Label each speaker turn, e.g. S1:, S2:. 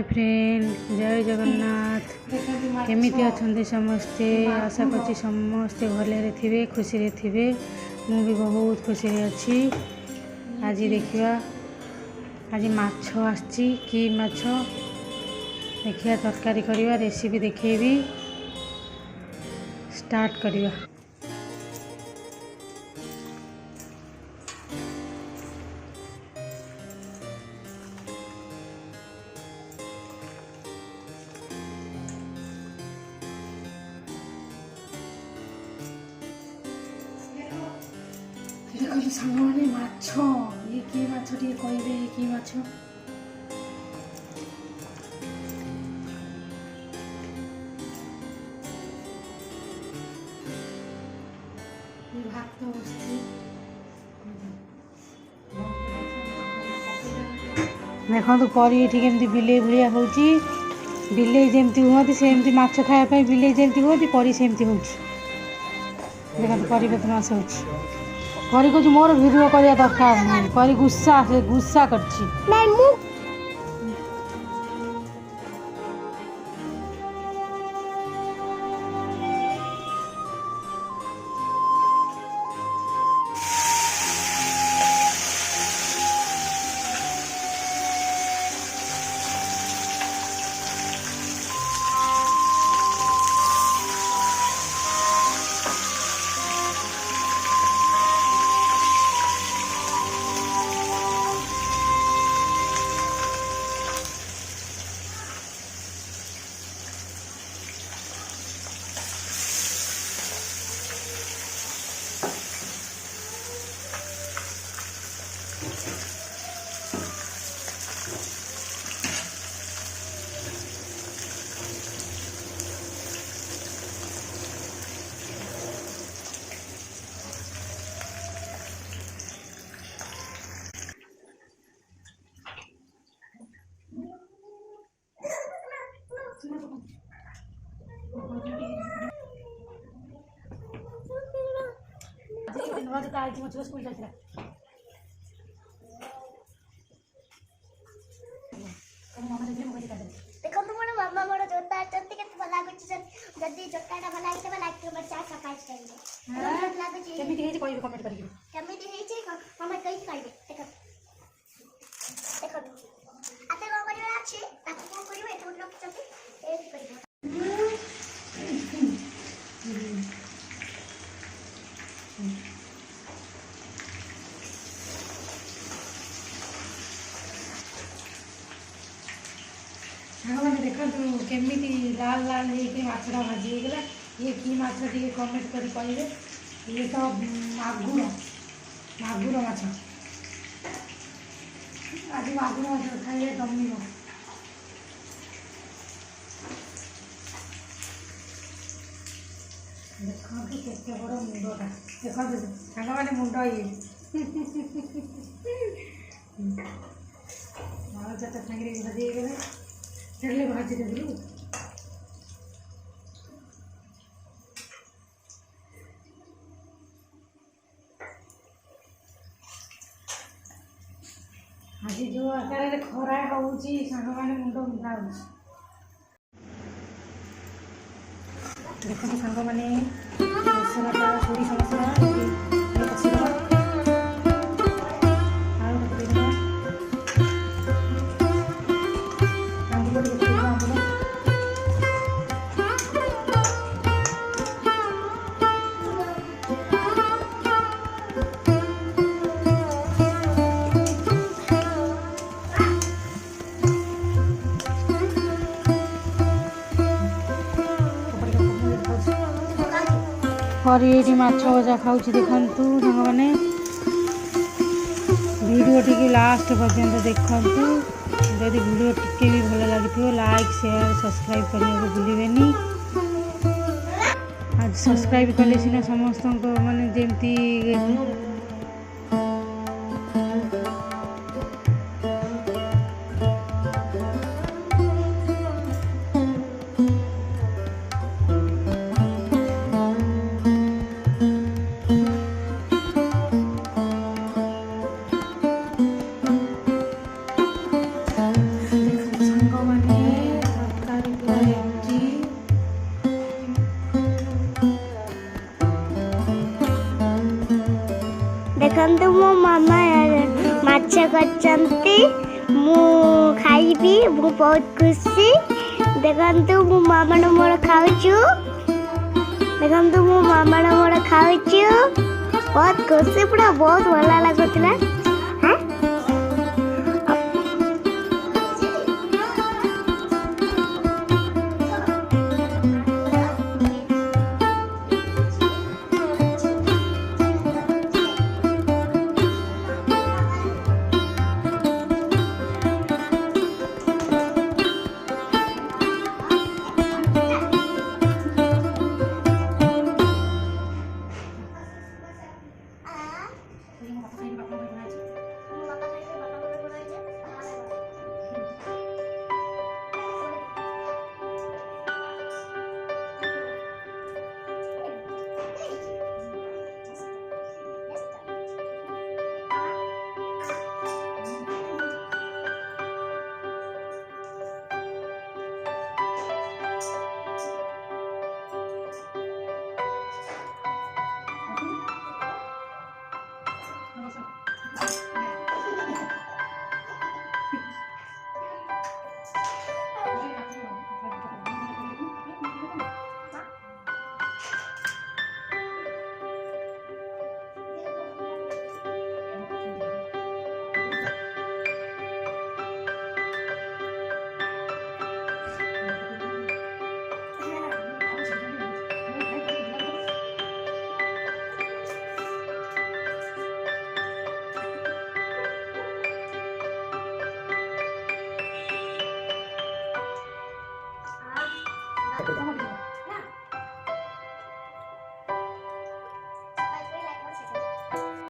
S1: Hi friend, जय जगन्नाथ। केमिति अछंती समस्ते? आशा करछि समस्ते भले थे, खुशी थे। मु भी बहुत खुशी अच्छी। आज देखिए आज माछ आछि कि माछ देखिए तरकारी करवा, रेसिपी देखेबी। स्टार्ट करवा। देखो सांगने माछ, ये कि माछ टिके कहबे, ये कि माछ? भात बसछि। देखो तो परी एठी केमती बिले भलिया होउची। बिले जेमती होती सेमती माछ खाया पे बिले जेमती होती परी सेमती होउची। देखो तो परी बदमाश होउची। परी को मोर वीडियो करिया दरकार नहीं। परी गुस्सा से गुस्सा करछि। स्कूल जाता
S2: देखो मोर मामा मोर जोता चंती के भला गुछ जदी जोटाटा भला आइते भला आइते हमर चाय सकाळ स्टाइल हां लागो छी
S1: केमिति हेछि कोइ कमेंट करियो।
S2: केमिति हेछि मामा कहि कहबे। देखो देखो आते को करियो अछि ताको को करियो एतो लोक चंती ए करियो।
S1: मैंने देखा केमिति लाल लाल होकर माछटा भाजी होगा। ये कि माछ टे कमेंट कर कहे। ये तो मागुर मागुर माछ। आज मागुर माछ खाइए जमीन। देखो केते बड़ मुंडटा। देखो सांग मैंने मुंड ये माछ सागे भाजी होगा। तेल भाजी देलु। आज जो आकार खरा होउची सांग माने मुंड मुंडा होउची। देखो सांग माने मसला सोरी मसला और ये माछ भजा खाऊँ। देखु सांग मैंने वीडियो टी लास्ट पर्यंत देखु। जदि वीडियो टी भी भल लगी लाइक शेयर सब्सक्राइब करने को भूलें। आज सब्सक्राइब कले सीना समस्त माने जेमती
S2: ଅଛନ୍ତି ମୁଁ ଖାଇବି ମୁଁ ବହୁତ ଖୁସି ଦେଖନ୍ତୁ ମୋ ମାମାର ମୋର ଖାଉଛୁ ଦେଖନ୍ତୁ ମୋ ମାମାର ମୋର ଖାଉଛୁ ବହୁତ ଖୁସି ପୁରା ବହୁତ ଭଲ ଲାଗୁଥିଲା ହାଁ
S1: Thank you.